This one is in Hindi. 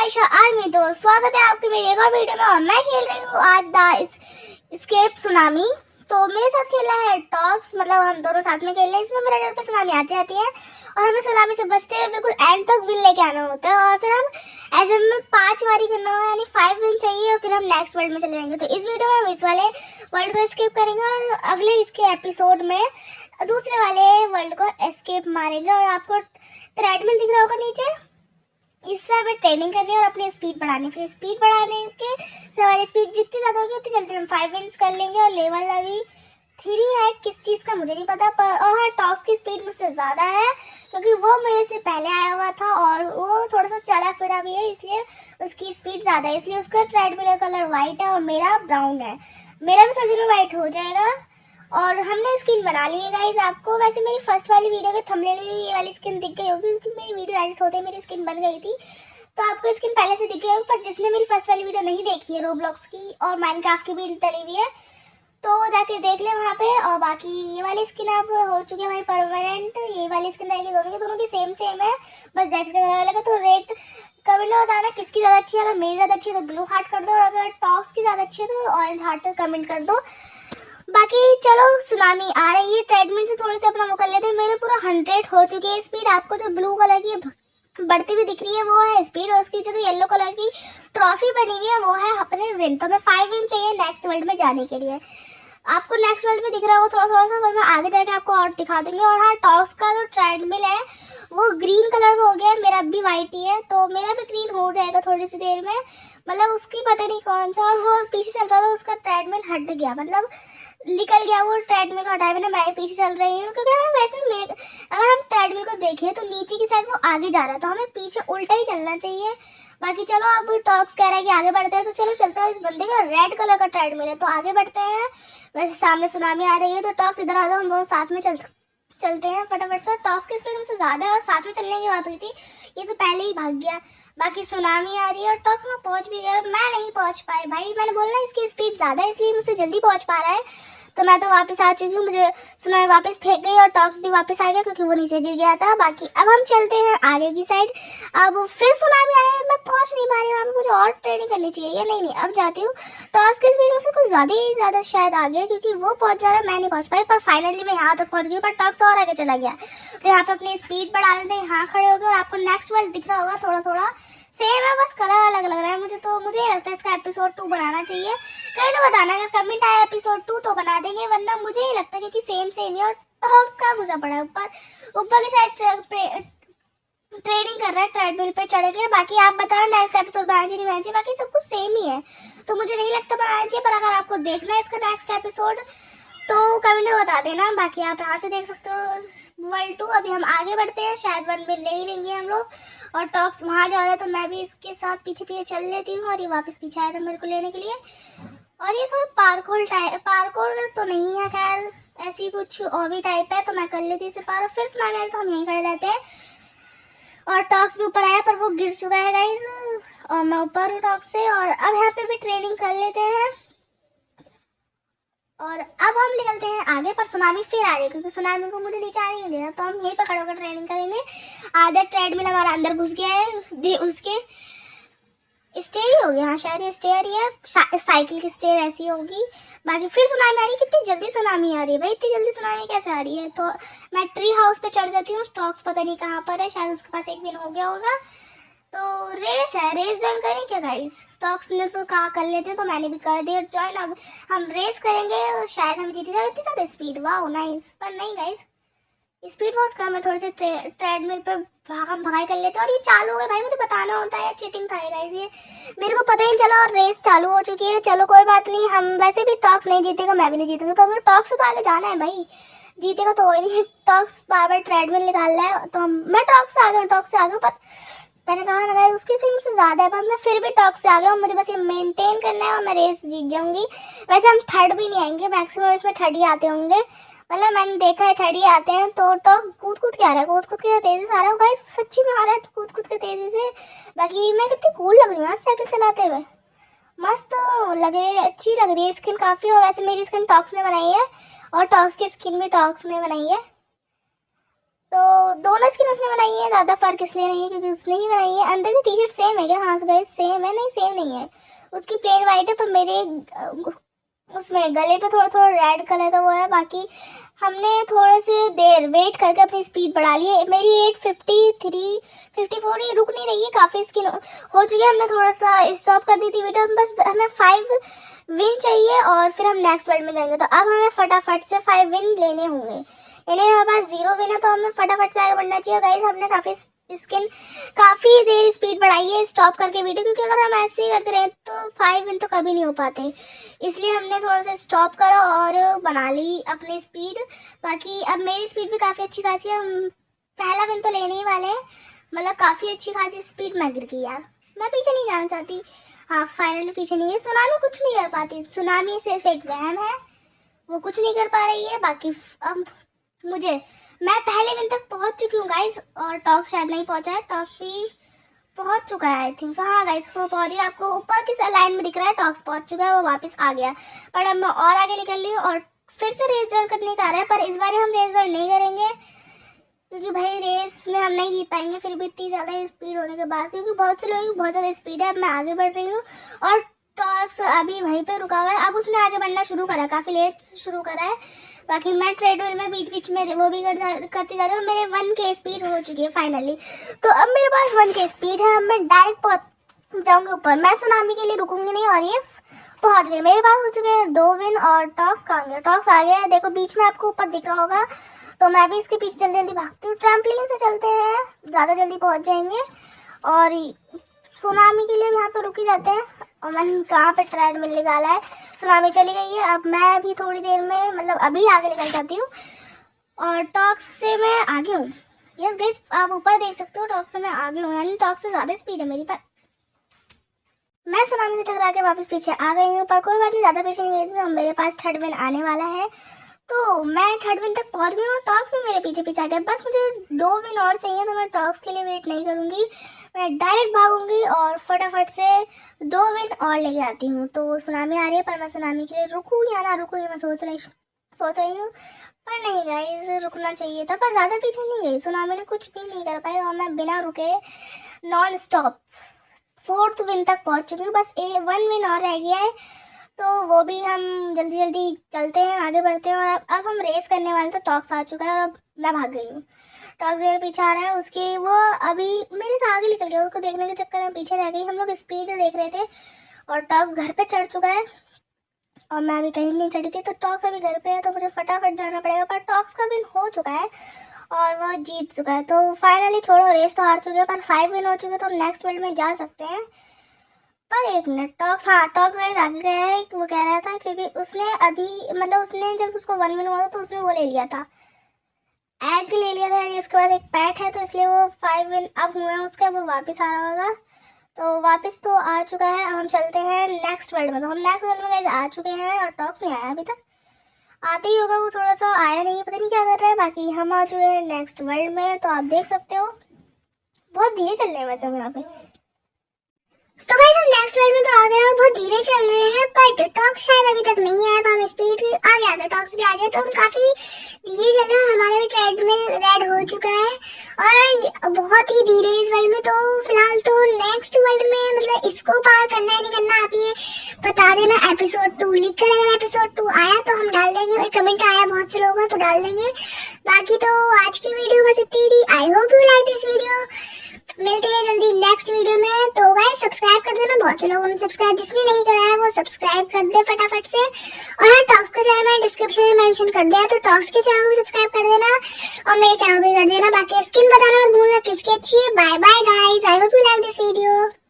आयशा आर्मी। तो स्वागत है आपके मेरी एक और वीडियो में और मैं खेल रही हूँ आज द एस्केप सुनामी। तो मेरे साथ खेल रहा है टॉक्स, मतलब हम दोनों साथ में खेल रहे हैं। इसमें मेरा नेट पे सुनामी आती है और हमें सुनामी से बचते हुए बिल्कुल एंड तक विन लेके आना होता है और फिर हम ऐसे में 5 बारी करना है, यानी 5 विन चाहिए और फिर हम नेक्स्ट वर्ल्ड में चले जाएंगे। तो इस वीडियो में हम इस वाले वर्ल्ड को एस्केप करेंगे और अगले इसके एपिसोड में दूसरे वाले वर्ल्ड को एस्केप मारेंगे। और आपको ट्रेडमिल दिख रहा होगा नीचे, इससे हमें ट्रेनिंग करनी है और अपनी स्पीड बढ़ानी। फिर स्पीड बढ़ाने के से हमारी स्पीड जितनी ज़्यादा होगी उतनी जल्दी हम 5 विन्स कर लेंगे। और लेवल अभी 3 है, किस चीज़ का मुझे नहीं पता, पर और हाँ टॉक्स की स्पीड मुझसे ज़्यादा है क्योंकि वो मेरे से पहले आया हुआ था और वो थोड़ा सा चला फिरा भी है, इसलिए उसकी स्पीड ज़्यादा है। इसलिए उसका ट्रेडमिल का कलर वाइट है और मेरा ब्राउन है। मेरा भी थोड़ी देर में वाइट हो जाएगा। और हमने स्किन बना ली है गाइस। आपको वैसे मेरी फर्स्ट वाली वीडियो के थंबनेल में भी ये वाली स्किन दिख गई होगी क्योंकि मेरी वीडियो एडिट होते ही मेरी स्किन बन गई थी, तो आपको स्किन पहले से दिख गई होगी। पर जिसने मेरी फर्स्ट वाली वीडियो नहीं देखी है रोब्लॉक्स की और माइनक्राफ्ट की भी डली हुई है तो जाके देख ले वहाँ पे। और बाकी ये वाली स्किन अब हो चुकी है हमारी परमानेंट। ये वाली स्किन रहेगी दोनों की सेम है, बस जैकेट का कलर अलग है। तो रेड कमेंट में बताना किसकी ज़्यादा अच्छी है। अगर मेरी ज़्यादा अच्छी है तो ब्लू हार्ट कर दो और अगर टॉक्स की ज़्यादा अच्छी है तो ऑरेंज हार्ट कमेंट कर दो। बाकी चलो सुनामी आ रही है, ट्रेडमिल से थोड़े से अपना वो कर लेते हैं। मेरे पूरा 100 हो चुकी है स्पीड। आपको जो ब्लू कलर की बढ़ती हुई दिख रही है वो है स्पीड और उसकी जो येलो कलर की ट्रॉफी बनी हुई है वो है अपने विन। तो हमें 5 विन चाहिए नेक्स्ट वर्ल्ड में जाने के लिए। आपको नेक्स्ट वर्ल्ड में दिख रहा होगा थोड़ा सा, पर मैं आगे जाके आपको और दिखा दूंगी। और हाँ टॉक्स का जो ट्रेडमिल है वो ग्रीन कलर का हो गया है, मेरा भी वाइट ही है, तो मेरा भी ग्रीन हो जाएगा थोड़ी सी देर में। मतलब उसकी पता नहीं कौन सा, और वो पीछे चल रहा था उसका ट्रेडमिल हट गया, मतलब निकल गया वो ट्रेडमिल को हटाए बिना। मैं पीछे चल रही हूँ क्योंकि हमें वैसे अगर हम ट्रेडमिल को देखें तो नीचे की साइड वो आगे जा रहा है, तो हमें पीछे उल्टा ही चलना चाहिए। बाकी चलो अब टॉक्स कह रहा है कि आगे बढ़ते हैं तो चलो चलते हैं। इस बंदे का रेड कलर का ट्रेडमिल है तो आगे बढ़ते हैं। वैसे सामने सुनामी आ रही है तो टॉक्स इधर आ जाओ, हम दोनों साथ में चलते हैं फटाफट से। टॉक्स की स्पीड मुझसे ज़्यादा है और साथ में चलने की बात हुई थी, ये तो पहले ही भाग गया। बाकी सुनामी आ रही है और टॉक्स में पहुंच भी गया, मैं नहीं पहुंच पाई भाई। मैंने बोला इसकी स्पीड ज़्यादा है इसलिए मुझसे जल्दी पहुंच पा रहा है। तो मैं तो वापस आ चुकी हूँ, मुझे सुनामी वापस फेंक गई और टॉक्स भी वापस आ गया क्योंकि वो नीचे गिर गया था। बाकी अब हम चलते हैं आगे की साइड। अब फिर सुनामी आया, मैं पहुंच नहीं पा रही हूँ, मुझे और ट्रेनिंग करनी चाहिए या नहीं। अब जाती हूँ। टॉक्स की स्पीड मुझसे कुछ ज़्यादा शायद आ गया क्योंकि वो पहुंच जा रहा है, मैं नहीं पहुंच पाई। पर फाइनली मैं यहाँ तक पहुंच गई, पर टॉक्स और आगे चला गया। तो यहाँ पे अपनी स्पीड बढ़ा लेते हैं, यहाँ खड़े हो गए। और आपको नेक्स्ट वर्ल्ड दिख रहा होगा थोड़ा थोड़ा सेम है, बस कलर अलग लग रहा है मुझे। तो मुझे लगता है इसका एपिसोड 2 बनाना चाहिए। कहीं ना बताना अगर कमेंट आया एपिसोड 2 तो बना देंगे, वरना मुझे ही लगता है क्योंकि सेम ही। और टॉक्स का घुसा पड़ा है ऊपर की साइड ट्रेनिंग कर रहा है, ट्रेडमिल पे चढ़ गए। बाकी आप बताओ नेक्स्ट एपिसोड बनाना चाहिए नहीं बनाना चाहिए, बाकी सब कुछ सेम ही है तो मुझे नहीं लगता बनाना चाहिए। पर अगर आपको देखना है इसका नेक्स्ट एपिसोड तो कमेंट में बता देना। बाकी आप यहाँ से देख सकते हो वर्ल्ड 2। अभी हम आगे बढ़ते हैं, शायद 1 में नहीं लेंगे हम लोग। और टॉक्स वहाँ जा रहा है तो मैं भी इसके साथ पीछे पीछे चल लेती हूँ। और ये वापस पीछे आया था मेरे को लेने के लिए। और ये थोड़ा पार्कोर तो नहीं है, खैर ऐसी कुछ और भी टाइप है तो मैं कर लेती इसे पार। फिर सुनाने आए तो हम यहीं खड़े रहते हैं। और टॉक्स भी ऊपर आया पर वो गिर चुका है गाइज, और मैं ऊपर हूँ टॉक्स से। और अब यहाँ पे भी ट्रेनिंग कर लेते हैं और अब हम निकलते हैं आगे। पर सुनामी फिर आ रही है क्योंकि सुनामी को मुझे नीचे आने नहीं देना, तो हम यहीं पर खड़े होकर ट्रेनिंग करेंगे। आधा ट्रेडमिल हमारा अंदर घुस गया है, उसके स्टेयर ही हो गया। हाँ शायद ये स्टेयर ही है, साइकिल की स्टेयर ऐसी होगी। बाकी फिर सुनामी आ रही है, कितनी जल्दी सुनामी आ रही है भाई, इतनी जल्दी सुनामी कैसे आ रही है। तो मैं ट्री हाउस पे चढ़ जाती हूँ। टॉक्स पता नहीं कहाँ पर है, शायद उसके पास 1 दिन हो गया होगा। तो रेस है, रेस ज्वाइन करें क्या गाइस। टॉक्स ने तो कहा कर लेते हैं तो मैंने भी कर दिया ज्वाइन। अब हम रेस करेंगे और शायद हम जीत जाए। इतनी ज़्यादा स्पीड, वाह नाइस। पर नहीं गाइस स्पीड बहुत कम है, थोड़े से ट्रेडमिल पे हम भगाई कर लेते हैं। और ये चालू हो गए भाई, मुझे बताना होता है, चीटिंग था गाइस ये, मेरे को पता ही चला और रेस चालू हो चुकी है। चलो कोई बात नहीं, हम वैसे भी टॉक्स नहीं जीतेगा, मैं भी नहीं जीतूंगी, पर मुझे टॉक्स से तो आगे जाना है भाई। जीतेगा तो वही नहीं, टॉक्स बार बार ट्रेडमिल निकाल रहा है तो मैं टॉक्स से आ गया हूँ, टॉक्स से आ गया। पर मैंने कहा ना गाइस उसकी स्पीड मुझसे ज़्यादा है, पर मैं फिर भी टॉक्स से आ गया हूँ। मुझे बस ये मेंटेन करना है और मैं रेस जीत जाऊंगी। वैसे हम थर्ड भी नहीं आएंगे, मैक्सिमम इसमें थर्ड ही आते होंगे, मतलब मैंने देखा है थर्ड ही आते हैं। तो टॉक्स कूद कूद के आ रहा है, कूद कूद के तेज़ी से आ रहा है गाइस, सच्ची में आ रहा है कूद कूद के तेज़ी से। बाकी मैं कितनी कूल लग रही हूँ यार साइकिल चलाते हुए, मस्त लग रही है, अच्छी लग रही है स्किन काफ़ी। और वैसे मेरी स्किन टॉक्स ने बनाई है और टॉक्स की स्किन भी टॉक्स ने बनाई है। तो दोनों स्किन उसने बनाई है, ज़्यादा फर्क इसलिए नहीं है क्योंकि उसने ही बनाई है। अंदर की टी शर्ट सेम है क्या? हाँ गाइस सेम है। नहीं सेम नहीं है, उसकी प्लेन वाइट है, पर मेरे उसमें गले पे थोड़ा थोड़ा रेड कलर का वो है। बाकी हमने थोड़े से देर वेट करके अपनी स्पीड बढ़ा ली है। मेरी 853 54 ये रुक नहीं रही है, काफ़ी स्किन हो चुकी है। हमने थोड़ा सा स्टॉप कर दी थी वीडियो, बस हमें 5 विन चाहिए और फिर हम नेक्स्ट वर्ल्ड में जाएंगे। तो अब हमें फटाफट से 5 विन लेने होंगे, यानी हमारे पास 0 विन है, तो हमें फटाफट से आगे बढ़ना चाहिए। गाइस हमने काफ़ी देर स्पीड बढ़ाई है स्टॉप करके वीडियो, क्योंकि अगर हम ऐसे ही करते रहे तो 5 विन तो कभी नहीं हो पाते, इसलिए हमने थोड़ा सा स्टॉप करा और बना ली अपनी स्पीड। बाकी अब मेरी स्पीड भी काफ़ी अच्छी खासी है, हम पहला विन तो लेने ही वाले हैं। मतलब काफ़ी अच्छी खासी स्पीड में गिर गई यार, मैं पीछे नहीं जाना चाहती। हाँ फाइनली पीछे नहीं है। सुनामी कुछ नहीं कर पाती, सुनामी सिर्फ एक वहम है, वो कुछ नहीं कर पा रही है। बाकी अब मैं पहले दिन तक पहुंच चुकी हूँ गाइस, और टॉक्स शायद नहीं पहुंचा है, टॉक्स भी पहुंच चुका है आई थिंक सो। हाँ गाइस वो पहुंच गया, आपको ऊपर किस लाइन में दिख रहा है, टॉक्स पहुंच चुका है, वो वापस आ गया। पर अब मैं और आगे निकल रही हूँ और फिर से रेस जॉइन करने का आ रहा है, पर इस बार हम रेस जॉइन नहीं करेंगे क्योंकि भाई रेस में हम नहीं जीत पाएंगे फिर भी इतनी ज़्यादा स्पीड होने के बाद, क्योंकि बहुत से लोगों की बहुत ज़्यादा स्पीड है। अब मैं आगे बढ़ रही हूँ और टॉक्स अभी वहीं पे रुका हुआ है, अब उसने आगे बढ़ना शुरू करा, काफ़ी लेट शुरू करा है। बाकी मैं ट्रेडमिल में बीच बीच में वो भी करती जा रही हूँ। मेरे 1K स्पीड हो चुकी है फाइनली, तो अब मेरे पास 1K स्पीड है। अब मैं डायरेक्ट पहुँच जाऊँगी ऊपर, मैं सुनामी के लिए रुकूंगी नहीं। और ये पहुँच गए, मेरे पास हो चुके हैं 2 विन। और टॉक्स कहाँ गया? टॉक्स आ गया है, देखो बीच में आपको ऊपर दिख रहा होगा, तो मैं भी इसके पीछे जल्दी जल्दी भागती हूँ। ट्रैम्पलिन से चलते हैं, ज़्यादा जल्दी पहुँच जाएंगे। और सुनामी के लिए यहाँ पे रुक ही जाते हैं। और मैंने कहाँ पे ट्रेडमिल निकाला है, सुनामी चली गई है। अब मैं भी थोड़ी देर में मतलब अभी आगे निकल जाती हूँ और टॉक्स से मैं आगे हूँ। यस गाइस आप ऊपर देख सकते हो, टॉक्स से मैं आगे हूँ, यानी टॉक्स से ज़्यादा स्पीड है मेरी। पर मैं सुनामी से टकरा के वापस पीछे आ गई हूँ, पर कोई बात नहीं, ज़्यादा पीछे नहीं गई थी। मेरे पास 3rd विन आने वाला है, तो मैं 3rd विन तक पहुंच गई हूँ। टॉक्स भी मेरे पीछे पीछे आ गया, बस मुझे 2 विन और चाहिए, तो मैं टॉक्स के लिए वेट नहीं करूँगी, मैं डायरेक्ट भागूंगी और फटाफट से 2 विन और लेके आती हूँ। तो सुनामी आ रही है, पर मैं सुनामी के लिए रुकूँ या ना रुकूँ ये मैं सोच रही हूँ। पर नहीं गाइस रुकना चाहिए था, पर ज़्यादा पीछे नहीं गई, सुनामी ने कुछ भी नहीं कर पाई और मैं बिना रुके नॉन स्टॉप 4th विन तक पहुँच चुकी हूँ। बस 1 विन और रह गया है, तो वो भी हम जल्दी जल्दी चलते हैं, आगे बढ़ते हैं। और अब हम रेस करने वाले, तो टॉक्स आ चुका है और अब मैं भाग गई हूँ। टॉक्स मेरे पीछे आ रहा है, उसके वो अभी मेरे से आगे निकल गया, उसको देखने के चक्कर में पीछे रह गई। हम लोग स्पीड देख रहे थे और टॉक्स घर पे चढ़ चुका है और मैं अभी कहीं नहीं चढ़ी थी, तो टॉक्स अभी घर पे है, तो मुझे फटाफट जाना पड़ेगा। पर टॉक्स का विन हो चुका है और वह जीत चुका है, तो फाइनली छोड़ो, रेस तो हार चुके हैं, पर 5 विन हो चुके हैं, तो नेक्स्ट वर्ल्ड में जा सकते हैं। पर एक मिनट, टॉक्स टॉक्स आगे गया है, वो कह रहा था क्योंकि उसने अभी मतलब उसने जब उसको 1 विन हुआ तो उसने वो ले लिया था, एग ले लिया था, यानी उसके पास एक पैट है, तो इसलिए वो 5 विन अब हुए हैं उसके, वो वापस आ रहा होगा। तो वापस तो आ चुका है, अब हम चलते हैं नेक्स्ट वर्ल्ड में। तो हम नेक्स्ट वर्ल्ड में गाइस आ चुके हैं और टॉक्स नहीं आया अभी तक, आते ही होगा, वो थोड़ा सा आया नहीं, पता नहीं क्या कर रहा है। बाकी हम आ चुके हैं नेक्स्ट वर्ल्ड में, तो आप देख सकते हो बहुत धीरे चल रहे हैं वैसे हम यहाँ पे। तो गाइस हम नेक्स्ट वर्ल्ड में तो आ गए हैं, बहुत धीरे चल रहे हैं, बट टॉक्स शायद अभी तक नहीं आया, तो हम स्पीड आ गया, तो टॉक्स भी आ गया, तो हम काफी धीरे चल रहे हैं। हमारा भी ट्रेडमिल रेड हो चुका है और बहुत ही धीरे इस वर्ल्ड में। तो फिलहाल तो नेक्स्ट वर्ल्ड में मतलब इसको पार करना है नहीं करना, आप ये बता देना एपिसोड 2 लिख कर। अगर एपिसोड 2 आया तो हम डाल देंगे, कमेंट आया बहुत से लोगों का तो डाल देंगे। बाकी तो आज की वीडियो बस इतनी थी। आई hope you like this video, मिलते हैं जल्दी नेक्स्ट वीडियो में। तो गाइस सब्सक्राइब कर देना, बहुत से लोगों ने सब्सक्राइब, जिसने नहीं करा है वो सब्सक्राइब कर दे फटाफट से। और हाँ टॉक्स का चैनल मैंने डिस्क्रिप्शन में मेंशन कर दिया है, तो टॉक्स के चैनल को भी सब्सक्राइब कर देना और मेरे चैनल भी कर देना। बाकी स्किन बताना मत भूलना किसकी अच्छी है। Bye bye guys, I hope you like this video.